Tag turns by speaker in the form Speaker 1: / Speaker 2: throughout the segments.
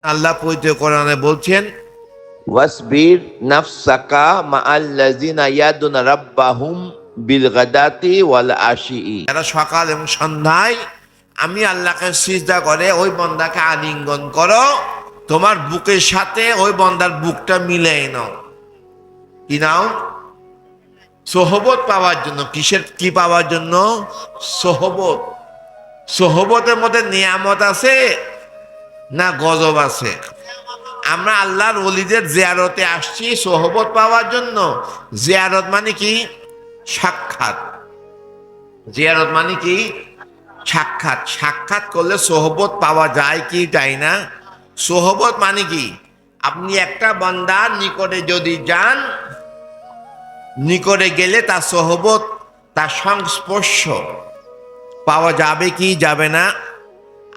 Speaker 1: আল্লাহ পবিত্র কোরআনে বলছেন,
Speaker 2: ওয়াসবির নাফসাকা মাআল্লাযিনা ইয়াদুনা রাব্বাহুম বিল গাদাতি ওয়াল আশিই।
Speaker 1: যারা সকাল এবং সন্ধ্যায় আমি আল্লাহকে সিজদা করে ওই বন্দাকে আলিঙ্গন করো, তোমার বুকের সাথে ওই বন্দার বুকটা মিলাই নাও। কি নাও? সোহবত পাওয়ার জন্য। কিসের কি পাওয়ার জন্য? সোহবত। সোহবতের মধ্যে নিয়ামত আছে না গজব আছে? আমরা আল্লাহর ওলিদের জিয়ারতে আসছি সোহবত পাওয়ার জন্য। জিয়ারত মানে কি? সাক্ষাৎ। জিয়ারত মানে কি? সাক্ষাৎ। সাক্ষাৎ করলে সোহবত পাওয়া যায় কি তাই না? সোহবত মানে কি? আপনি একটা বান্দার নিকটে যদি যান, নিকটে গেলে তার সোহবত, তার সংস্পর্শ পাওয়া যাবে কি যাবে না?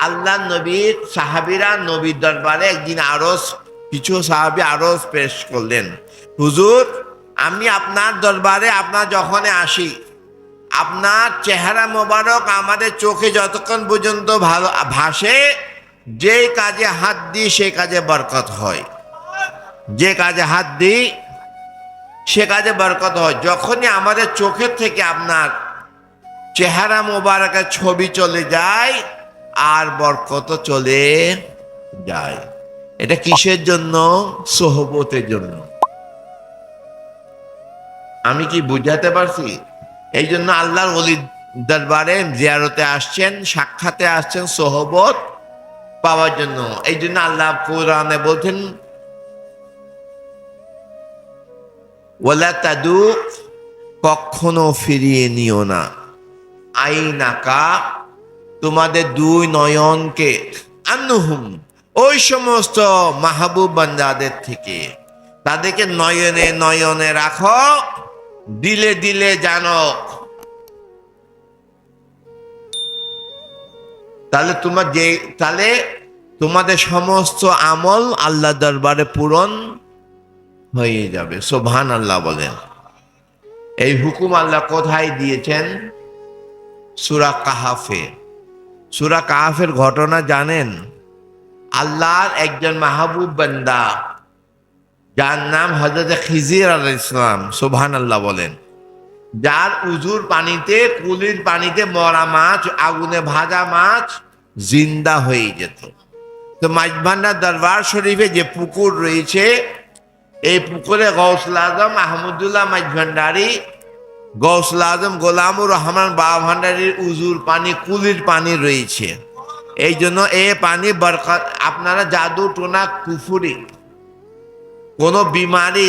Speaker 1: আল্লাহ নবীর সাহাবীরা নবীর দরবারে একদিন কিছু সাহাবী আরজ পেশ করলেন, হুজুর আমি আপনার দরবারে আপনার যখন আসি, আপনার চেহারা মোবারক আমাদের চোখে যতক্ষণ পর্যন্ত ভালো ভাসে, যে কাজে হাত দিই সে কাজে বরকত হয়। যে কাজে হাত দিই সে কাজে বরকত হয়। যখনই আমাদের চোখের থেকে আপনার চেহারা মোবারকের ছবি চলে যায় আর বরকত চলে যায়। এটা কিসের জন্য? সোহবতের জন্য। আমি কি বুঝাতে পারছি? এই জন্য আল্লাহর ওলি দরবারে জিয়ারতে আসছেন, সাক্ষাতে আসছেন সোহবত পাওয়ার জন্য। এই জন্য আল্লাহ কোরআনে বলছেন, ওয়ালা তাদু, কখনো ফিরিয়ে নিও না, আইনাকা, তোমাদের দুই নয়নকে, আনহুম, ওই সমস্ত মাহবুব বান্দাদের থেকে। তাদেরকে নয়নে নয়নে রাখো, দিলে দিলে জানো। তাহলে তোমাদের সমস্ত আমল আল্লাহ দরবারে পূরণ হয়ে যাবে। সুবহানাল্লাহ বলেন। এই হুকুম আল্লাহ কোথায় দিয়েছেন? সূরা কাহাফে। সূরা কাহাফের ঘটনা জানেন? আল্লাহর একজন মাহবুব বান্দা যার নাম হযরত খিজির আলাইহিস সালাম, সুবহানাল্লাহ বলেন, যার উজুর পানিতে, কুলির পানিতে মরা মাছ, আগুনে ভাজা মাছ জিন্দা হয়ে যেত। তো মাইজভান্ডার দরবার শরীফে যে পুকুর রয়েছে, এই পুকুরে গৌসুল আজম আহমদুল্লাহ মাইজভান্ডারি, গৌসুল আজম গোলামুর রহমান বাবা ভান্ডারির উজুর পানি, কুলির পানি রয়েছে। এই জন্য এ পানি বরকত। আপনারা জাদু টোনা কুফুরি কোনো বিমারি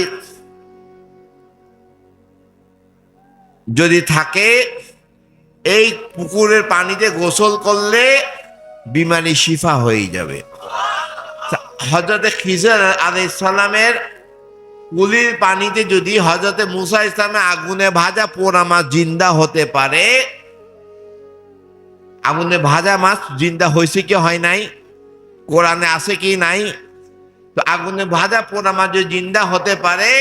Speaker 1: যদি থাকে, এই পুকুরের পানিতে গোসল করলে বিমারি শিফা হয়ে যাবে। হযরত খিজির আলাইহিস সালামের কুলির পানিতে যদি হযরত মুসা ইসলামের আগুনে ভাজা পোড়া মাছ জিন্দা হতে পারে, আগুনে ভাজা মাছ জিন্দা হয়েছে কি হয় নাই? কোরআনে আছে কি নাই? তো আগুনে ভাজা পোড়া মাছ যদি জিন্দা হতে পারে,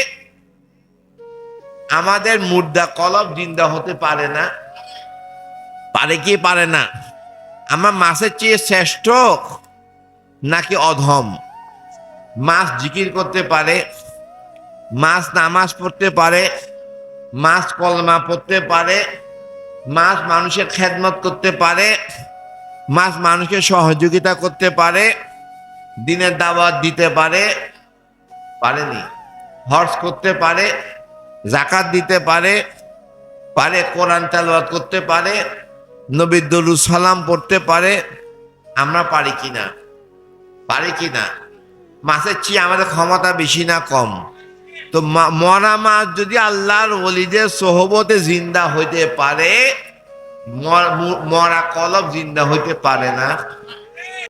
Speaker 1: আমাদের মুর্দা কলব জিন্দা হতে পারে না? পারে কি পারে না? আমার মাছের চেয়ে শ্রেষ্ঠ নাকি অধম? মাছ জিকির করতে পারে, মাছ নামাজ পড়তে পারে, মাছ কলমা পড়তে পারে, মাছ মানুষের খেদমত করতে পারে, মাছ মানুষকে সহযোগিতা করতে পারে, দিনের দাওয়াত দিতে পারে, পারেনি? হজ করতে পারে, যাকাত দিতে পারে, পারে কোরআন তেলাওয়াত করতে পারে, নবীর দরুদ সালাম পড়তে পারে। আমরা পারি কিনা? পারি কিনা? মাছের চেয়ে আমাদের ক্ষমতা বেশি না কম? তো মরা মাছ যদি আল্লাহর ওলিদের সোহবতে জিন্দা হইতে পারে, মরা কলব জিন্দা হইতে পারে না?